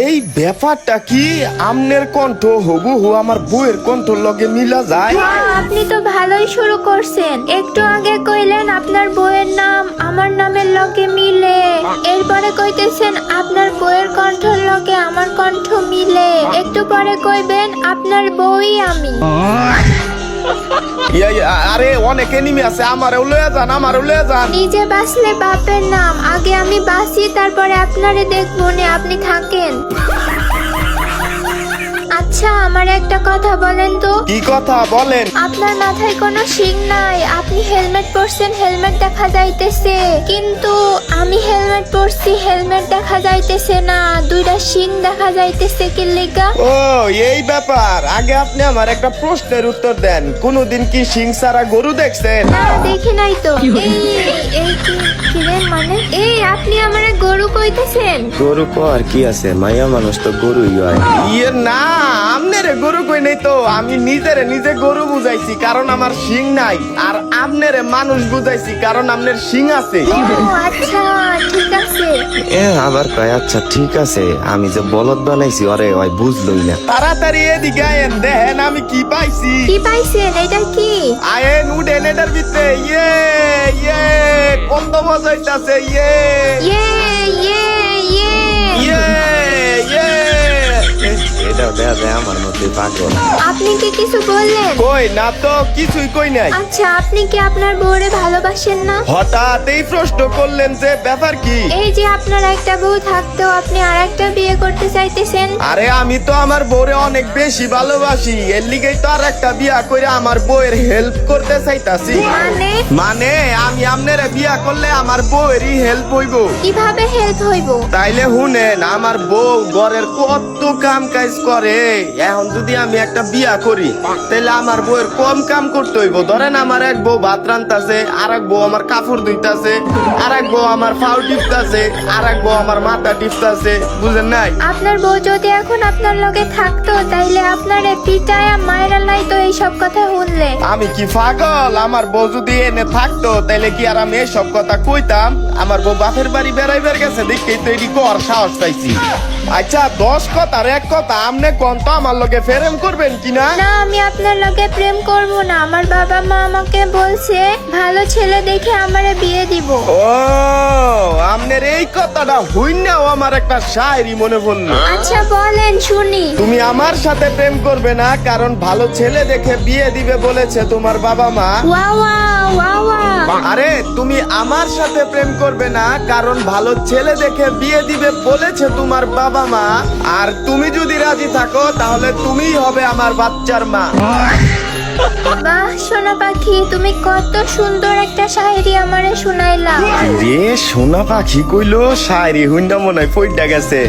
এই ব্যাপারটা কি আমনের কণ্ঠ হুবহু আমার বউয়ের কণ্ঠ লগে মিলা যায়। আপনি তো ভালোই শুরু করছেন। একটু আগে কইলেন আপনার বউয়ের নাম আমার নামের লগে মিলে, এরপরে কইতেছেন আপনার বউয়ের কণ্ঠের লগে আমার কণ্ঠ মিলে, একটু পরে কইবেন আপনার বউই আমি। আরে অনেক এনিমি আছে, আমারও লয়ে যান, আমারও লয়ে যান। নিজে বাঁচলে বাপের নাম, আগে আমি বাঁচি তারপরে আপনারে দেখবো নে, আপনি থাকেন। আচ্ছা আমার একটা কথা বলেন তো। কি কথা বলেন? আপনার মাথায় কোনো শিং নাই, আপনি হেলমেট পরছেন, হেলমেট দেখা যাইতেছে, কিন্তু আমি হেলমেট পরছি, হেলমেট দেখা যাইতেছে না, দুইটা শিং দেখা যাইতেছে। কি লিগা? ও এই ব্যাপার। আগে আপনি আমার একটা প্রশ্নের উত্তর দেন, কোনদিন কি সিং সারা গরু দেখছেন? না দেখি নাই তো। এই কিরেন মানে এই আপনি আমারে গরু কইতেছেন? গরু কর কি আছে, মাইয়া মানুষ তো গরুই হয়। ইয়ে না, আমনেরে গরু কই নাই তো, আমি নিজে গরু বুঝাইছি কারণ আমার শিং নাই, আর আমনেরে মানুষ বুঝাইছি কারণ আমনের শিং আছে। ও আচ্ছা ঠিক আছে। আবার কয় আচ্ছা ঠিক আছে, আমি যে বলদ বানাইছি ওরে ওই বুঝলই না। তাড়াতাড়ি এদিকে আয়েন, দেখেন আমি কি পাইছি। কি পাইছেন? এটা কি? আয়েন উডেন এটার ভিতরে। ইয়ে ইয়ে কত মজা হইতাছে। ইয়ে ইয়ে ইয়ে ইয়ে ইয়ে ইয়ে এটা দেয়া যায় আমার মধ্যে পাগল। আপনি কি কিছু বললেন? কই না তো, কিছুই কই নাই। আচ্ছা আপনি কি আপনার বউরে ভালোবাসেন না? হঠাৎ এই প্রশ্ন করলেন যে, ব্যাপার কি? এই যে আপনার একটা বউ থাকতেও আপনি আর একটা বিয়ে করতে চাইতেছেন। আরে আমি তো আমার বউরে অনেক বেশি ভালোবাসি, এর লিগেই তো আর একটা বিয়া করে আমার বউয়ের হেল্প করতে চাইতাছি। মানে আমি আমনেরে বিয়া করলে আমার বউয়েরই হেল্প হইব। কিভাবে হেল্প হইব? তাইলে শুনেন, আমার বউ ঘরের কত কাম কাজ করে, এখন যদি আমি একটা বিয়া করি তাহলে আমার বউয়ের কম কাম করতে হইব। ধরেন আমার এক বউ ভাত রান্তাছে, আর এক বউ আমার কাপড় ধুইতাছে, আর এক বউ আমার ফাউ টিপতাছে, আর এক বউ আমার মাথা টিপতাছে, বুঝেন নাই? আপনার বউ যদি এখন আপনার লগে থাকতো তাইলে আপনারে পিটায়া মায়েরা লাই তো এইসব কথা শুনলে। আমি কি পাগল? আমার বউ যদি এনে থাকতো তাইলে কি আর আমি এইসব কথা কইতাম? আমার বউ বাপের বাড়ি বেড়াইবার গেছে দেখেই তো এটি কর সাহস পাইছি। আচ্ছা 10 কথার এক কথা, আমনে কোন তো আমার লগে প্রেম করবেন কিনা? না আমি আপনার লগে প্রেম করব না, আমার বাবা মা আমাকে বলছে ভালো ছেলে দেখে আমারে বিয়ে দিব। ও আমনের এই কথাটা হইনাও আমার একটা শায়রি মনে পড়লো। আচ্ছা বলেন শুনি। তুমি আমার সাথে প্রেম করবে না কারণ ভালো ছেলে দেখে বিয়ে দিবে বলেছে তোমার বাবা মা। ওয়া ওয়া ওয়া ওয়া। আরে তুমি আমার সাথে প্রেম করবে না কারণ ভালো ছেলে দেখে বিয়ে দিবে বলেছে তোমার বাবা মা, আর তুমি যদি রাজি থাকো তাহলে তুমিই হবে আমার বাচ্চার মা। বাহ সোনা পাখি, তুমি কত সুন্দর একটা শায়রি আমারে শুনাইলা। রে সোনা পাখি কইলো শায়রি হুন্ডা মনে হয় পইডা গেছে।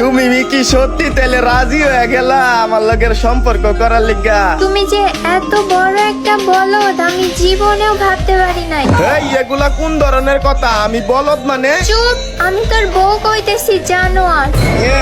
তুমি কি সত্যি তাহলে রাজি হয়ে গেলা আমার লগের সম্পর্ক করার লিগা? তুমি যে এত বড় একটা বলদ আমি জীবনেও ভাবতে পারি নাই। এই এগুলা কোন ধরনের কথা? আমি বলদ মানে? চুপ, আমি তোর বউ কইতেছি জানোয়ার। এ